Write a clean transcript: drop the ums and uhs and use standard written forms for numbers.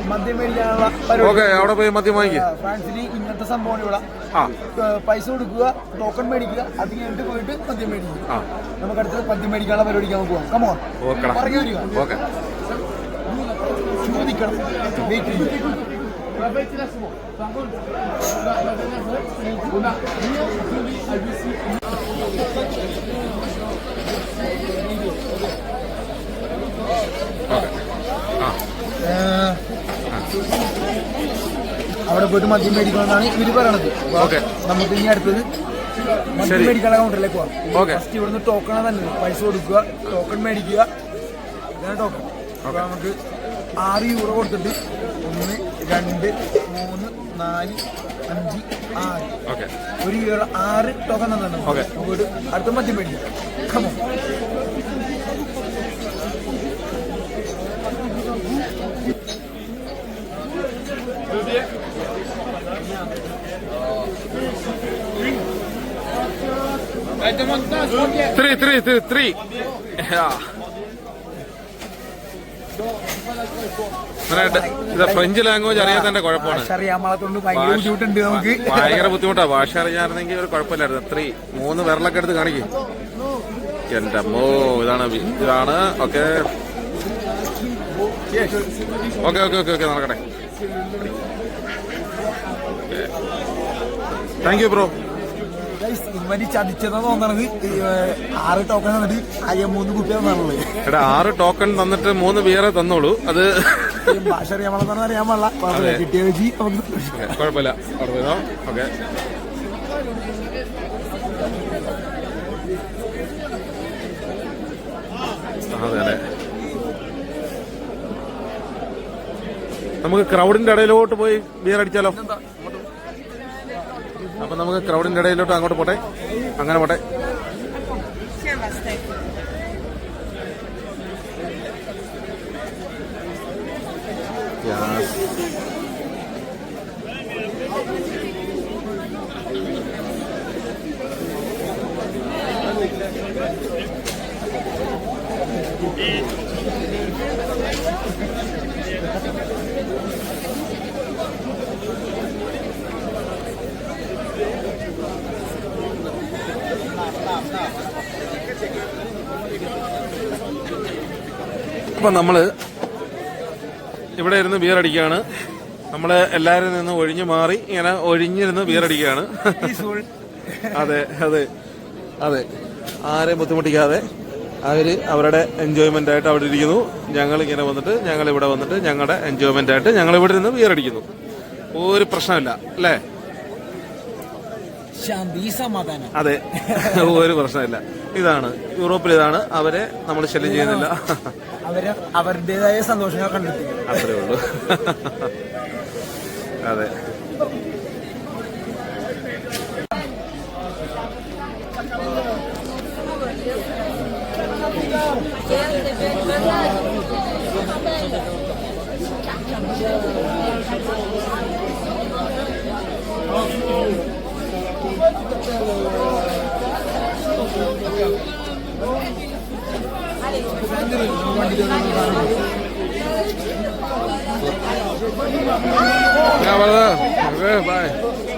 മദ്യം മേടിക്കാനുള്ള അവിടെ പോയി മദ്യം വാങ്ങിക്കുക. ഫ്രാൻസിൽ ഇങ്ങനത്തെ സംഭവം ഇവിടെ പൈസ കൊടുക്കുക, ടോക്കൺ മേടിക്കുക, അത് കഴിഞ്ഞിട്ട് പോയിട്ട് മദ്യം മേടിക്കുക. നമുക്ക് അടുത്ത് മദ്യം മേടിക്കാനുള്ള പരിപാടിക്ക് നമുക്ക് പോകാം. കമോൺ പറഞ്ഞു വരിക. ചോദിക്കണം, വെയിറ്റ് ചെയ്യുക. അവിടെ പോയിട്ട് മദ്യം മേടിക്കണമെന്നാണ് ഇവര് പറയണത്. നമുക്ക് ഇനി അടുത്തത് മദ്യം മേടിക്കാനുള്ള കൗണ്ടറിലേക്ക് പോകാം. ഫസ്റ്റ് ഇവിടുന്ന് ടോക്കണ തന്നെ പൈസ കൊടുക്കുക, ടോക്കൺ മേടിക്കുക, ഇതാണ് ടോക്കൺ. അപ്പൊ നമുക്ക് €6 കൊടുത്തിട്ട് 1, 2, 3, 4, 5, 6 €1 6 ടോക്കൺ തന്നെ പോയിട്ട് അടുത്ത മദ്യം മേടിക്കാം. Come on Three. ഇത് ഫ്രഞ്ച് ലാംഗ്വേജ് അറിയാത്തതിന്റെ കുഴപ്പമാണ്. ഭയങ്കര ബുദ്ധിമുട്ടാണ്. ഭാഷ അറിയാമായിരുന്നെങ്കിൽ ഒരു കുഴപ്പമില്ലായിരുന്നു. 3 വിരലൊക്കെ എടുത്ത് കാണിക്കും. എന്റെ അമ്മോ, ഇതാണ്. ഓക്കെ നടക്കട്ടെ. Thank you bro. ഇവര് ചതിച്ചെന്ന് തോന്നണത് 6 ടോക്കൺ തന്നിട്ട് 3 കുപ്പിയാണുള്ളത്. എടാ 6 ടോക്കൺ തന്നിട്ട് 3 ബിയറെ തന്നോളൂ. അത് ഭാഷ അറിയാമെന്ന് അറിയാൻ പാടില്ല. കിട്ടിയ വെച്ച് കുഴപ്പമില്ല. ഓക്കെ അതെ. നമുക്ക് ക്രൗഡിന്റെ ഇടയിലോട്ട് പോയി ബിയർ അടിച്ചാലോ? അപ്പൊ നമുക്ക് ക്രൗഡിന്റെ ഇടയിലോട്ട് അങ്ങോട്ട് പോട്ടെ. അങ്ങനെ പോട്ടെ. അപ്പൊ നമ്മള് ഇവിടെ ഇരുന്ന് ബിയർ അടിക്കുകയാണ്. നമ്മള് എല്ലാവരും നിന്ന് ഒഴിഞ്ഞു മാറി ഇങ്ങനെ ഒഴിഞ്ഞിരുന്ന് ബിയർ അടിക്കുകയാണ്. അതെ. ആരെയും ബുദ്ധിമുട്ടിക്കാതെ അവര് അവരുടെ എൻജോയ്മെന്റ് ആയിട്ട് അവിടെ ഇരിക്കുന്നു. ഞങ്ങൾ ഇവിടെ വന്നിട്ട് ഞങ്ങളുടെ എൻജോയ്മെന്റ് ആയിട്ട് ഞങ്ങൾ ഇവിടെ ഇരുന്ന് ബിയർ അടിക്കുന്നു. ഒരു പ്രശ്നമില്ല അല്ലേ? സമാധാനം. അതെ, ഒരു പ്രശ്നമില്ല. ഇതാണ് യൂറോപ്പിൽ. ഇതാണ്. അവരെ നമ്മൾ ശല്യം ചെയ്യുന്നില്ല. അവര് അവരുടേതായ സന്തോഷങ്ങൾ കണ്ടെത്തി. അത്രേ ഉള്ളൂ. അതെ. Bye.